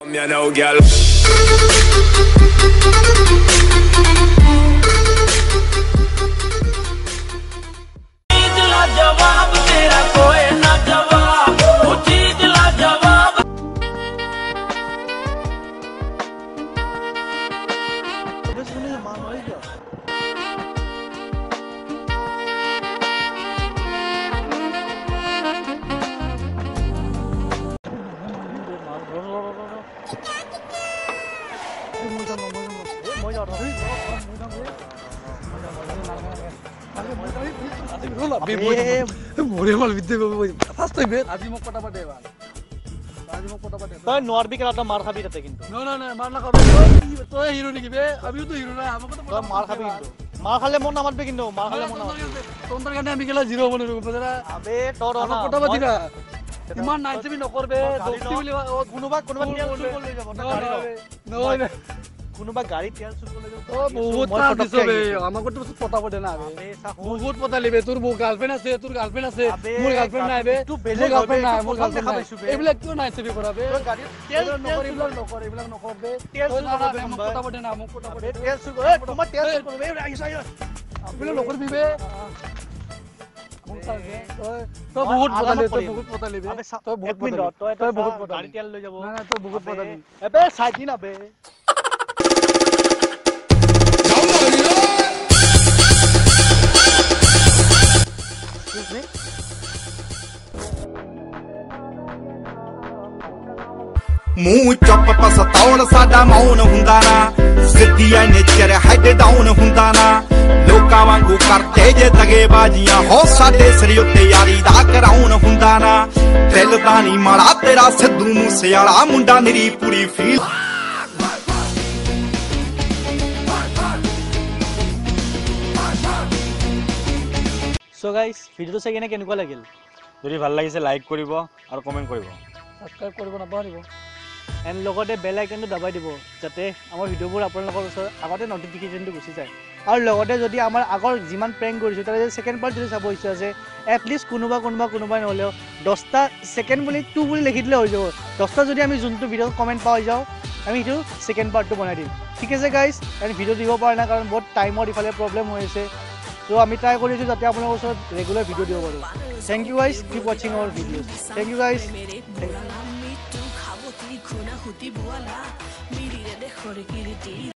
You know, girl. কোনোবা গাড়ী তেল চুৰ কৰি লৈ যাব বহুত কাম দিছো বে আমাকো তো পটাব দে না বে বহুত পটালিবে তোৰ গাৰ্লফ্ৰেন্ড আছে তোৰ গাৰ্লফ্ৰেন্ড আছে মোৰ গাৰ্লফ্ৰেন্ড নাই বে তোৰ গাৰ্লফ্ৰেন্ড নাই মোৰ গাৰ্লফ্ৰেন্ড নাই এইবিলাক কিয় নাই চবি কৰাবে গাড়ী তেল নকৰিবলা নকৰ এইবিলাক নকৰ বে তেল চুৰ কৰাবে আমাক পটাব দে না আমাক পটাব দে তেল চুৰ এ তোমাৰ তেল চুৰ কৰিবে আহিছ এইবিলাক নকৰিবি বে তই বহুত পটালিবে তই বহুত পটালিবে তই বহুত গাড়ী তেল লৈ যাব না তই বহুত পটালিবি এবে চাইদি না বে ਮੂੰਹ ਚੁੱਪ ਪਸਤਾਉਣ ਸਾਡਾ ਮੌਨ ਹੁੰਦਾ ਨਾ ਸਿੱਧੀ ਐ ਨੇਚਰ ਹੈਡ ਡਾਊਨ ਹੁੰਦਾ ਨਾ ਲੋਕਾਂ ਵਾਂਗੂ ਕਰਦੇ ਜੇ ਦਗੇਬਾਜ਼ੀਆਂ ਹੋ ਸਾਡੇ ਸਿਰ ਉੱਤੇ ਯਾਰੀ ਦਾ ਕਰਾਉਣ ਹੁੰਦਾ ਨਾ ਦਿਲ ਦਾ ਨਹੀਂ ਮਾੜਾ ਤੇਰਾ ਸਿੱਧੂ ਮੂਸੇ ਵਾਲਾ ਮੁੰਡਾ ਨਿਰੀ ਪੂਰੀ ਫੀਲ সো গাইস ভিডিওটো চাই কেনে কেনেকুৱা লাগিল যদি ভাল লাগিছে লাইক কৰিব আৰু কমেন্ট কৰিব সাবস্ক্ৰাইব কৰিব নাপাহৰিব এণ্ড লগতে বেল আইকনটো দবাই দিব যাতে আমাৰ ভিডিঅ'বোৰ আপোনালোকৰ ওচৰত আগতে নটিফিকেশ্যনটো গুচি যায় আৰু লগতে যদি আমাৰ আগৰ যিমান প্ৰেংক কৰিছোঁ তাৰ ছেকেণ্ড পাৰ্ট যদি চাব ইচ্ছা আছে এটলিষ্ট কোনোবাই নহ'লেও 10টা ছেকেণ্ড বুলি 2 বুলি লিখি দিলে হৈ যাব 10টা যদি আমি যোনটো ভিডিঅ'ত কমেণ্ট পাই যাওঁ আমি সেইটো ছেকেণ্ড পাৰ্টটো বনাই দিম ঠিক আছে গাইজ এণ্ড ভিডিঅ' দিব পৰা নাই কাৰণ বহুত টাইমৰ ইফালে প্ৰব্লেম হৈ আছে চ' আমি ট্ৰাই কৰিছোঁ যাতে আপোনালোকৰ ওচৰত ৰেগুলাৰ ভিডিঅ' দিব পাৰোঁ থেংক ইউ গাইজ কিপ ৱাচিং our videos thank you guys